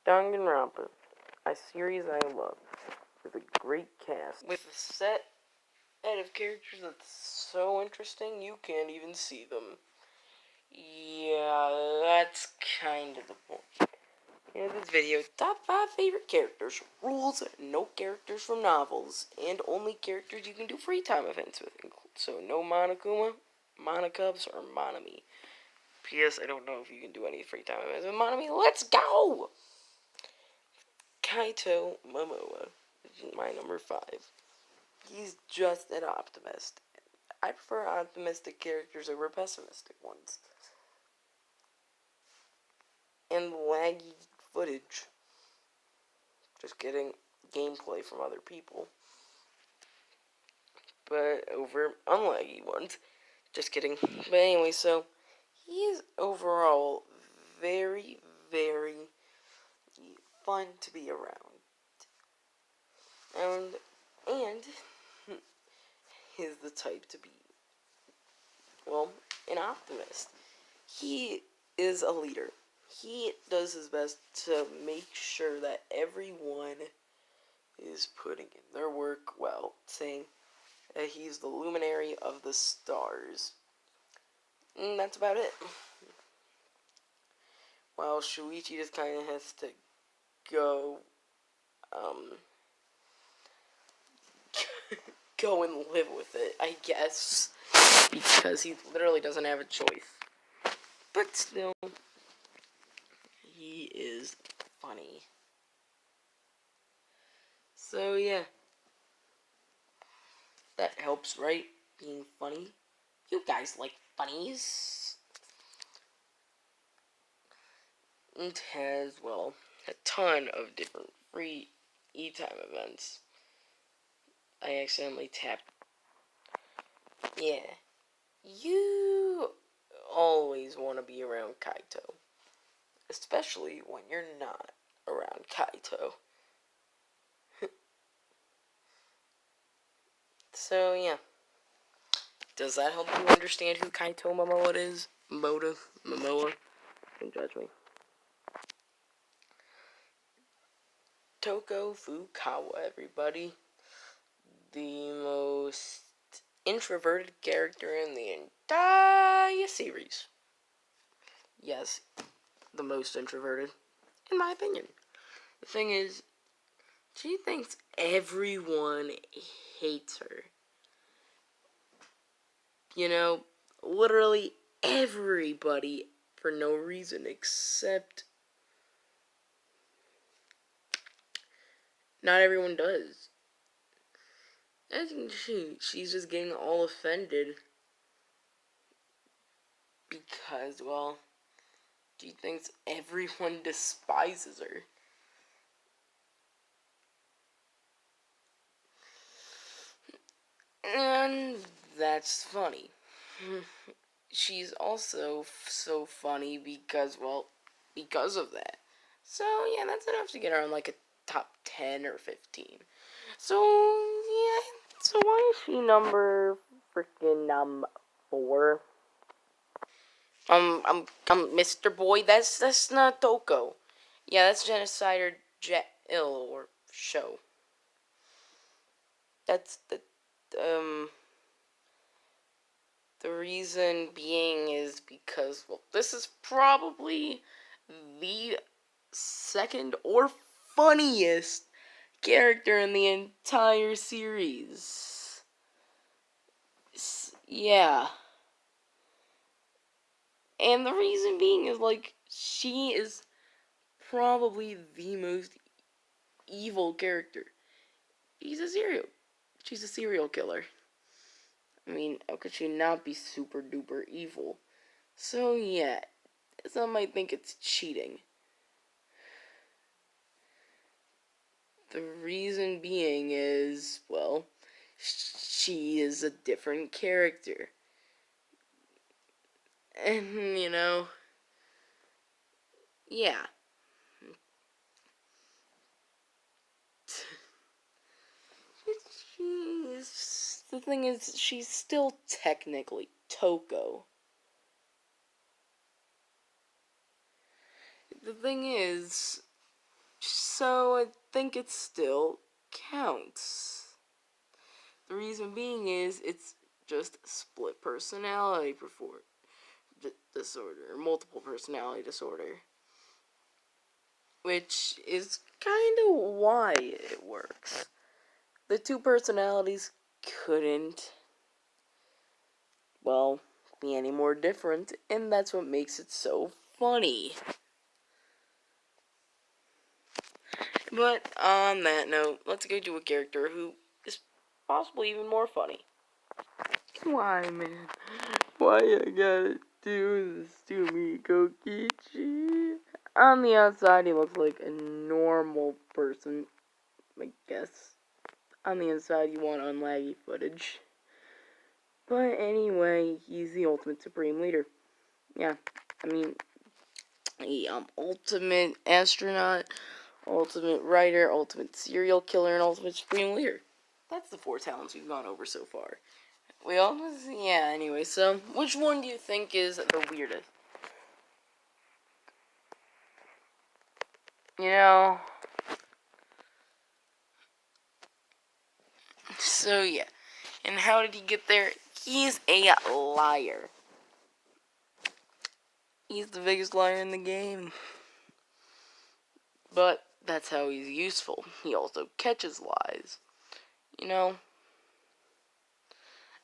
Danganronpa, a series I love, with a great cast, with a set of characters that's so interesting you can't even see them. Yeah, that's kind of the point. In this video, top 5 favorite characters, rules, no characters from novels, and only characters you can do free time events with. So no Monokuma, Monokubs, or Monami. P.S. I don't know if you can do any free time events with Monami. Let's go! Kato Momoa is my number 5. He's just an optimist. I prefer optimistic characters over pessimistic ones. And laggy footage. Just getting gameplay from other people. But over unlaggy ones. Just kidding. But anyway, so he is overall very, very fun to be around. And he's the type to be, well, an optimist. He is a leader. He does his best to make sure that everyone is putting in their work well, saying that he's the luminary of the stars. And that's about it. While Shuichi just kind of has to go, go and live with it, I guess, because he literally doesn't have a choice. But still, he is funny. So yeah, that helps, right? Being funny. You guys like funnies. It has, well, a ton of different free e-time events. I accidentally tapped. Yeah. You always want to be around Kaito. Especially when you're not around Kaito. So, yeah. Does that help you understand who Kaito Momoa is? Momoa? Don't judge me. Toko Fukawa, everybody. The most introverted character in the entire series. Yes, the most introverted, in my opinion. The thing is, she thinks everyone hates her. You know, literally everybody for no reason except not everyone does. I think she's just getting all offended because, well, she thinks everyone despises her. And that's funny. She's also so funny because, well, because of that. So, yeah, that's enough to get her on, like, a top 10 or 15. So, yeah, so why is she number freaking, 4? Mr. Boy, that's not Toko. Yeah, that's Genocider Jet-Il, or show. That's the reason being is because, well, this is probably the second or funniest character in the entire series. Yeah. And the reason being is, like, she is probably the most evil character. She's a serial killer. I mean, how could she not be super duper evil? So yeah, some might think it's cheating. The reason being is, well, she is a different character. And, you know, yeah. The thing is, she's still technically Toko. The thing is, So I think it still counts. The reason being is it's just split personality disorder, or multiple personality disorder, which is kind of why it works. The two personalities couldn't, well, be any more different, and that's what makes it so funny. But on that note, let's go to a character who is possibly even more funny. Why, man? Why you gotta do this to me, Kokichi? On the outside, he looks like a normal person, I guess. On the inside, you want unlaggy footage. But anyway, he's the ultimate supreme leader. Yeah, I mean, ultimate astronaut, ultimate writer, ultimate serial killer, and ultimate supreme leader. That's the 4 talents we've gone over so far. Anyway, so, which one do you think is the weirdest? You know, so yeah. And how did he get there? He's a liar. He's the biggest liar in the game. But that's how he's useful. He also catches lies. You know?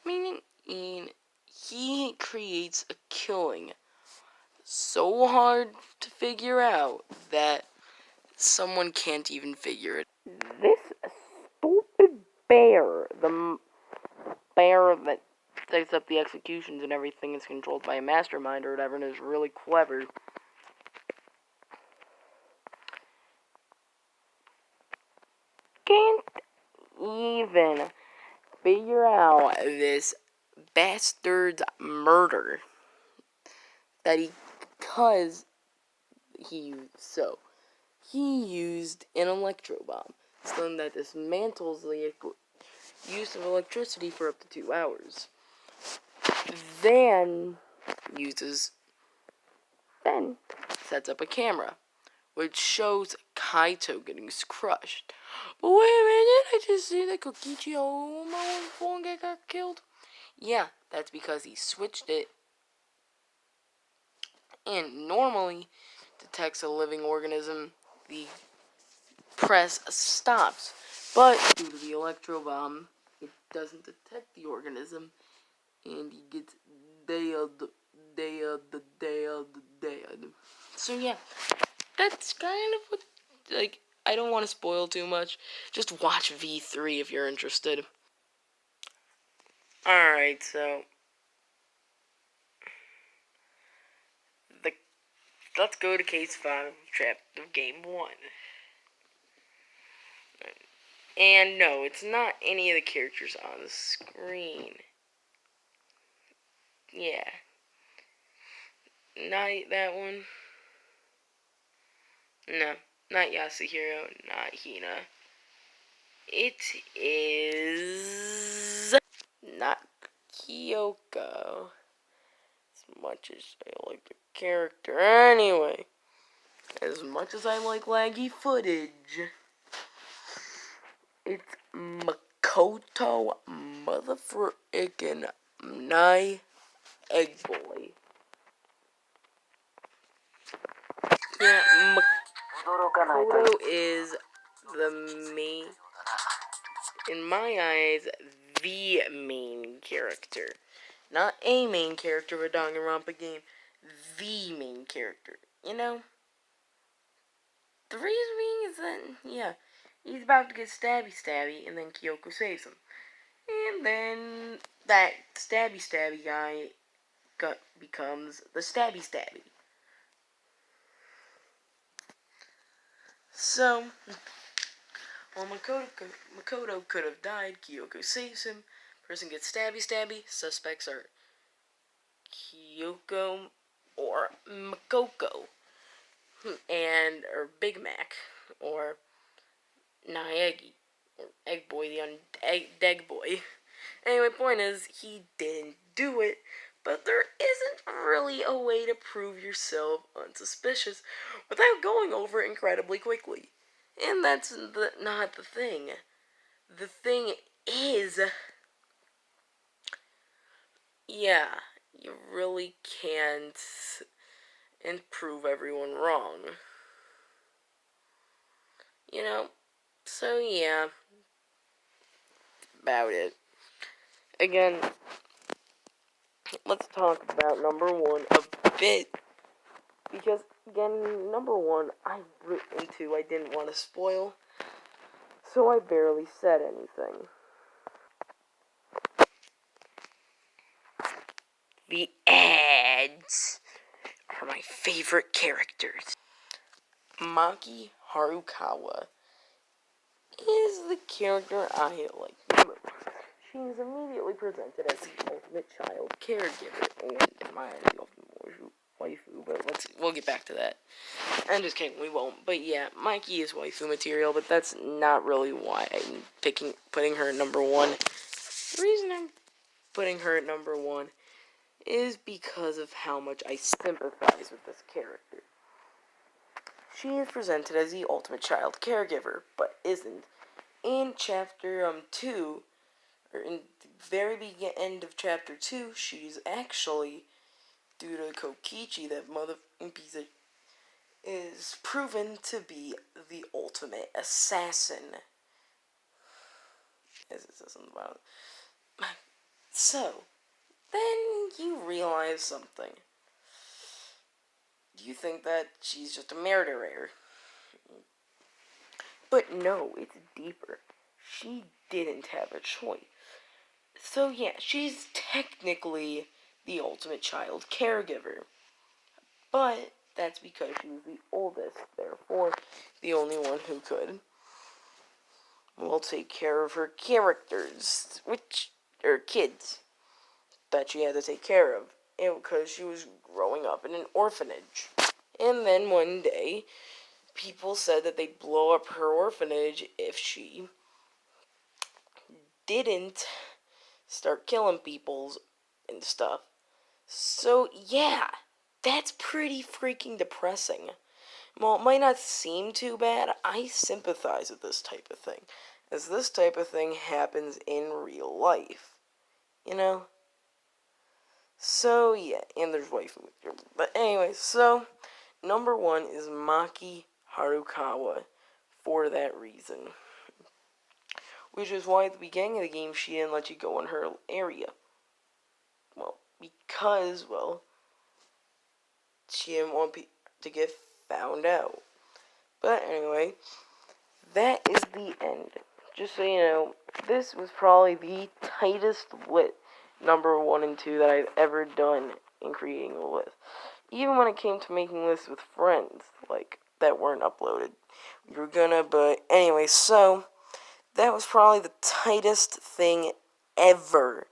Meaning, he creates a killing so hard to figure out that someone can't even figure it. This stupid bear, the bear that sets up the executions and everything, is controlled by a mastermind or whatever, and is really clever. Can't even figure out this bastard's murder that because he used an electro bomb, something that dismantles the use of electricity for up to 2 hours. Then sets up a camera, which shows Kato getting crushed. But wait a minute, I just see that Kokichi Omo got killed. Yeah, that's because he switched it, and normally detects a living organism, the press stops. But due to the electro bomb, it doesn't detect the organism, and he gets dead. So yeah, that's kind of what, I don't want to spoil too much. Just watch V3 if you're interested. Alright, so let's go to case 5 of game 1. And no, it's not any of the characters on the screen. Yeah. Not that one. No, not Yasuhiro, not Hina. It is not Kyoko. As much as I like the character. Anyway, as much as I like laggy footage, it's Makoto motherfucking Nai Egg Boy. Yeah, Makoto is the main, in my eyes, the main character. Not a main character of a danganronpa game, the main character. You know? The reason being is that, yeah, he's about to get stabby, and then Kyoko saves him. And then that stabby guy becomes the stabby. So, while Makoto could have died, Kyoko saves him. Person gets stabby. Suspects are Kyoko or Makoko, or Big Mac, or Naegi, or Egg Boy, Egg Boy. Anyway, point is, he didn't do it, but there isn't really a way to prove yourself unsuspicious without going over it incredibly quickly. And that's not the thing. The thing is, yeah, you really can't prove everyone wrong. You know? So, yeah, about it. Again, let's talk about number one a bit. Because, again, number one, I didn't want to spoil, so I barely said anything. The ads are my favorite characters. Maki Harukawa is the character I like the most. She's immediately presented as the ultimate child caregiver, and in my eyes, the ultimate waifu, but we'll get back to that. I'm just kidding, we won't. But yeah, Mikey is waifu material, but that's not really why I'm putting her at number one. The reason I'm putting her at number one is because of how much I sympathize with this character. She is presented as the ultimate child caregiver, but isn't. In chapter 2, or in the very end of chapter 2, she's actually, due to Kokichi, that mother piece of, is proven to be the ultimate assassin. As it says on the bottom. So, then you realize something. You think that she's just a murderer. But no, it's deeper. She didn't have a choice. So yeah, she's technically the ultimate child caregiver. But that's because she was the oldest, therefore the only one who could, well, take care of her characters, which are kids that she had to take care of, because she was growing up in an orphanage. And then one day, people said that they'd blow up her orphanage if she didn't start killing people and stuff. So, yeah, that's pretty freaking depressing. While it might not seem too bad, I sympathize with this type of thing, as this type of thing happens in real life. You know? So, yeah, and there's waifu. But anyway, so, number one is Maki Harukawa for that reason. Which is why at the beginning of the game she didn't let you go in her area. Well, because, she didn't want to get found out. But anyway, that is the end. Just so you know, this was probably the tightest lit number 1 and 2 that I've ever done in creating a list. Even when it came to making lists with friends, that weren't uploaded. We were gonna, but anyway, so that was probably the tightest thing ever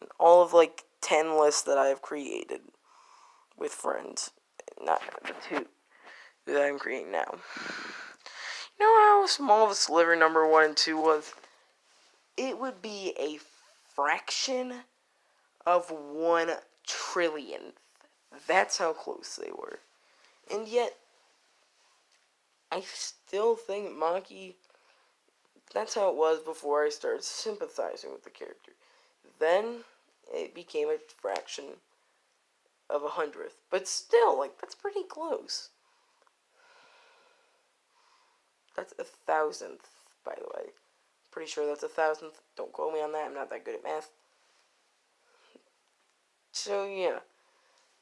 in all of 10 lists that I have created with friends. Not the 2 that I'm creating now. You know how small the sliver number 1 and 2 was? It would be a fraction of 1 trillionth. That's how close they were. And yet, I still think Maki, that's how it was before I started sympathizing with the character. Then, it became a fraction of 100th. But still, that's pretty close. That's 1,000th, by the way. Pretty sure that's 1,000th. Don't quote me on that. I'm not that good at math. So, yeah.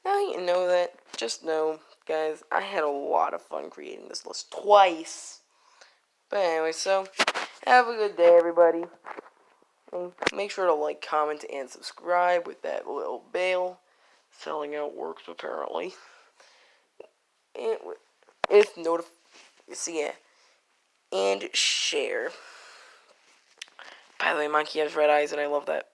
Now you know that. Just know, guys, I had a lot of fun creating this list twice. But anyway, so, have a good day, everybody. And make sure to like, comment, and subscribe with that little bell. Selling out works, apparently. And and share. By the way, Monkey has red eyes, and I love that.